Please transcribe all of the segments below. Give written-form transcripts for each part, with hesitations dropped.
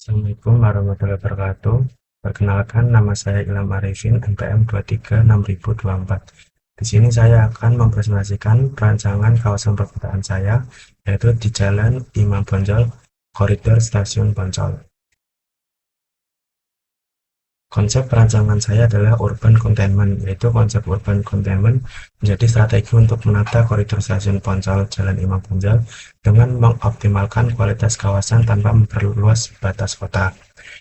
Assalamualaikum warahmatullahi wabarakatuh. Perkenalkan, nama saya Ilham Arifin, NPM 236024. Di sini saya akan mempresentasikan rancangan kawasan perkotaan saya, yaitu di Jalan Imam Bonjol, Koridor Stasiun Poncol. Konsep perancangan saya adalah urban containment, yaitu konsep urban containment menjadi strategi untuk menata koridor stasiun Poncol Jalan Imam Bonjol dengan mengoptimalkan kualitas kawasan tanpa memperluas batas kota.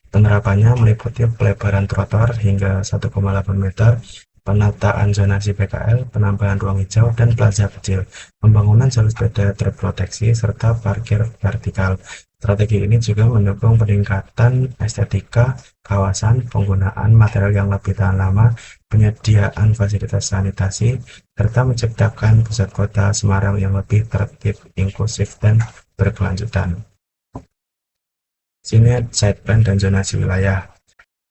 Penerapannya meliputi pelebaran trotoar hingga 1,8 meter, penataan zonasi PKL, penambahan ruang hijau, dan plaza kecil, pembangunan jalur sepeda terproteksi, serta parkir vertikal. Strategi ini juga mendukung peningkatan estetika kawasan, penggunaan material yang lebih tahan lama, penyediaan fasilitas sanitasi, serta menciptakan pusat kota Semarang yang lebih tertib, inklusif, dan berkelanjutan. Sini side plan dan zonasi wilayah.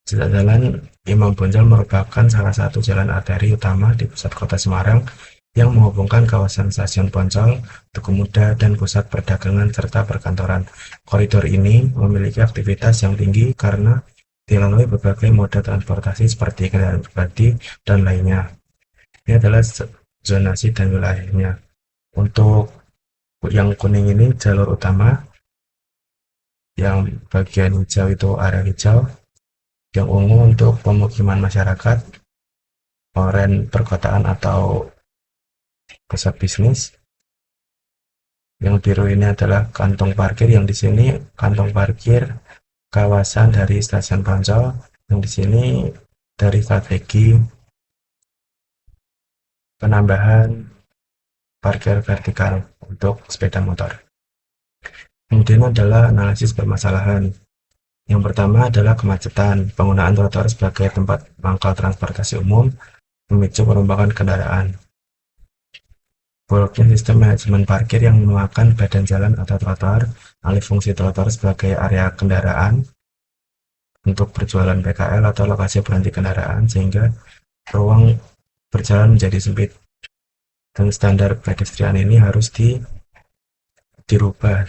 Jalan Imam Bonjol merupakan salah satu jalan arteri utama di pusat kota Semarang yang menghubungkan kawasan stasiun Poncol, Tugu Muda, dan pusat perdagangan serta perkantoran. Koridor ini memiliki aktivitas yang tinggi karena dilalui berbagai moda transportasi seperti kendaraan pribadi dan lainnya. Ini adalah zonasi dan wilayahnya. Untuk yang kuning ini jalur utama, yang bagian hijau itu area hijau, yang ungu untuk pemukiman masyarakat, oranye perkotaan atau pusat bisnis. Yang biru ini adalah kantong parkir, yang di sini kantong parkir kawasan dari stasiun Poncol, yang di sini dari strategi penambahan parkir vertikal untuk sepeda motor. Kemudian adalah analisis permasalahan. Yang pertama adalah kemacetan. Penggunaan trotoar sebagai tempat mangkal transportasi umum memicu perombakan kendaraan. Buruknya sistem manajemen parkir yang menuakan badan jalan atau trotoar, alih fungsi trotoar sebagai area kendaraan untuk berjualan PKL atau lokasi berhenti kendaraan, sehingga ruang berjalan menjadi sempit. Dan standar pedestrian ini harus dirubah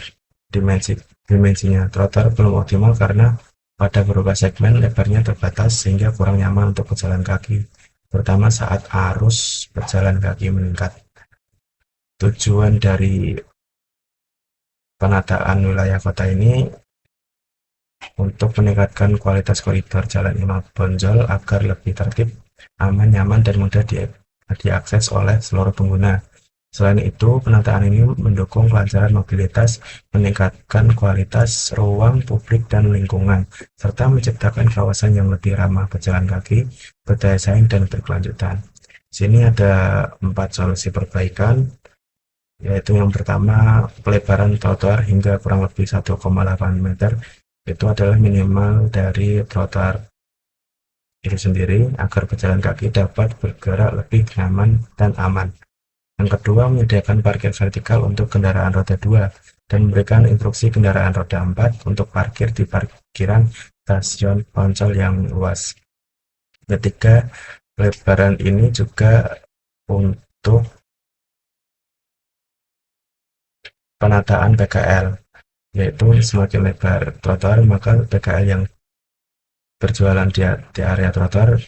dimensinya. Trotoar belum optimal karena pada beberapa segmen lebarnya terbatas sehingga kurang nyaman untuk pejalan kaki, terutama saat arus berjalan kaki meningkat. Tujuan dari penataan wilayah kota ini untuk meningkatkan kualitas koridor Jalan Imam Bonjol agar lebih tertib, aman, nyaman, dan mudah diakses oleh seluruh pengguna. Selain itu, penataan ini mendukung kelancaran mobilitas, meningkatkan kualitas ruang publik dan lingkungan, serta menciptakan kawasan yang lebih ramah pejalan kaki, berdaya saing, dan berkelanjutan. Sini ada 4 solusi perbaikan, yaitu yang pertama, pelebaran trotoar hingga kurang lebih 1,8 meter. Itu adalah minimal dari trotoar itu sendiri agar pejalan kaki dapat bergerak lebih nyaman dan aman. Yang kedua, menyediakan parkir vertikal untuk kendaraan roda 2 dan memberikan instruksi kendaraan roda 4 untuk parkir di parkiran stasiun Poncol yang luas. Ketiga, pelebaran ini juga untuk penataan PKL, yaitu semakin lebar trotoar maka PKL yang berjualan di area trotoar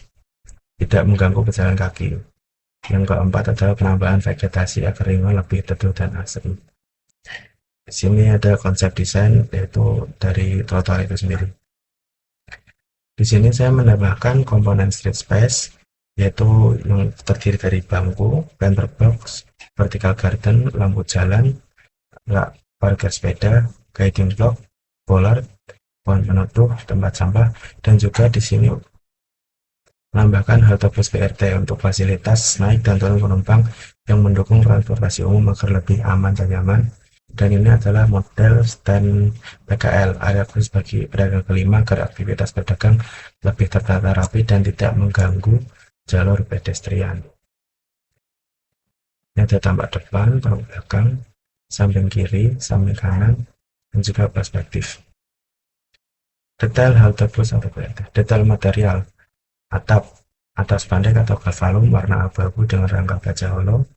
tidak mengganggu pejalan kaki. Yang keempat adalah penambahan vegetasi agar lingkungan lebih teduh dan asri. Di sini ada konsep desain, yaitu dari trotoar itu sendiri. Di sini saya menambahkan komponen street space, yaitu yang terdiri dari bangku, planter box, vertical garden, lampu jalan, rak parkir sepeda, guiding block, bollard, pohon penutup, tempat sampah, dan juga di sini menambahkan halte bus BRT untuk fasilitas naik dan turun penumpang yang mendukung transportasi umum agar lebih aman dan nyaman. Dan ini adalah model stand PKL, area khusus bagi pedagang kelima agar aktivitas pedagang lebih tertata rapi dan tidak mengganggu jalur pedestrian. Ini ada tampak depan, tampak belakang, samping kiri, samping kanan, dan juga perspektif. Detail halte bus atau BRT. Detail material: atap atas bandek atau galvalum warna abu-abu dengan rangka baja holo,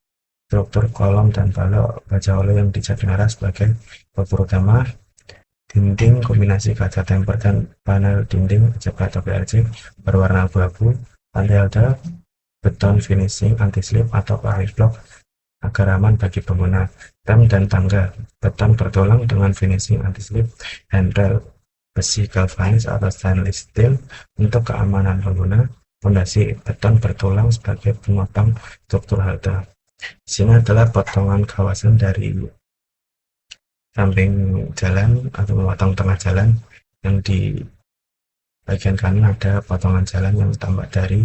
struktur kolom dan balok baja holo yang dicat merah sebagai struktur utama, dinding kombinasi kaca tempered dan panel dinding PCB atau PLC berwarna abu-abu, lantai alda, beton finishing anti-slip atau pahit blok agar aman bagi pengguna, rem dan tangga, beton bertulang dengan finishing anti-slip, handrail, besi galvanis atau stainless steel untuk keamanan pengguna, fondasi beton bertulang sebagai penopang struktur halte. Di sini adalah potongan kawasan dari samping jalan atau memotong tengah jalan, yang di bagian kanan ada potongan jalan yang tampak dari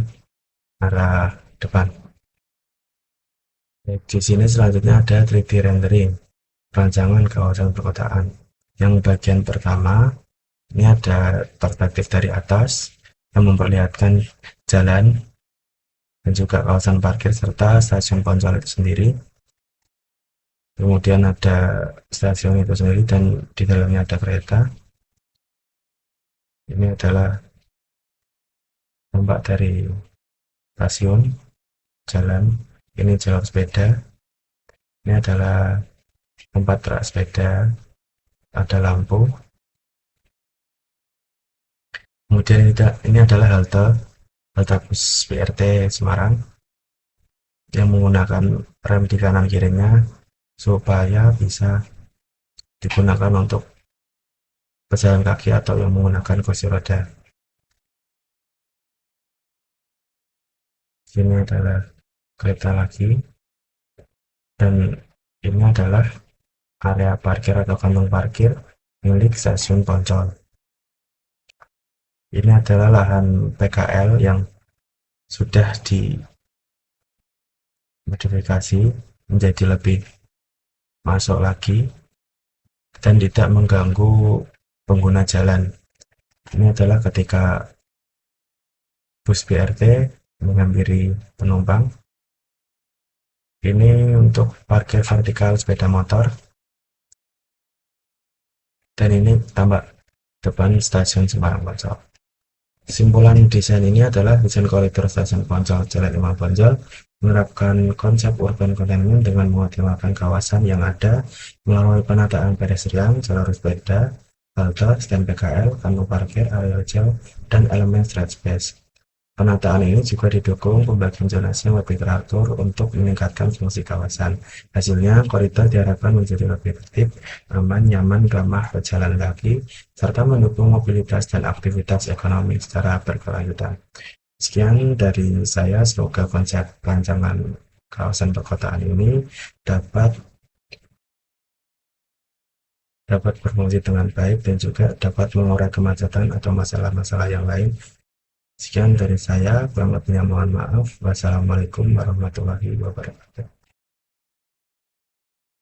arah depan. Di sini selanjutnya ada 3D rendering rancangan kawasan perkotaan. Yang bagian pertama ini ada perspektif dari atas yang memperlihatkan jalan dan juga kawasan parkir serta stasiun Poncol itu sendiri. Kemudian ada stasiun itu sendiri dan di dalamnya ada kereta. Ini adalah tampak dari stasiun, jalan, ini jalur sepeda, ini adalah tempat rak sepeda, ada lampu. Kemudian ini adalah halte bus BRT Semarang yang menggunakan rem di kanan kirinya supaya bisa digunakan untuk pejalan kaki atau yang menggunakan kursi roda. Ini adalah kereta lagi, dan ini adalah area parkir atau kantong parkir milik stasiun Poncol. Ini adalah lahan PKL yang sudah dimodifikasi menjadi lebih masuk lagi dan tidak mengganggu pengguna jalan. Ini adalah ketika bus BRT menghampiri penumpang. Ini untuk parkir vertikal sepeda motor, dan ini tampak depan stasiun Semarang Poncol. Kesimpulan desain ini adalah desain koridor stasiun Poncol Jalan Imam Bonjol menerapkan konsep urban containment dengan mengoptimalkan kawasan yang ada melalui penataan pedestrian, jalur sepeda, halte, stand PKL, kantong parkir, area hijau, dan elemen street space. Penataan ini juga didukung pembagian zonasi yang lebih teratur untuk meningkatkan fungsi kawasan. Hasilnya, koridor diharapkan menjadi lebih tertib, aman, nyaman, ramah pejalan kaki, serta mendukung mobilitas dan aktivitas ekonomi secara berkelanjutan. Sekian dari saya, semoga konsep rancangan kawasan perkotaan ini dapat berfungsi dengan baik dan juga dapat mengurai kemacetan atau masalah-masalah yang lain. Sekian dari saya, kurang lebihnya mohon maaf. Wassalamualaikum warahmatullahi wabarakatuh.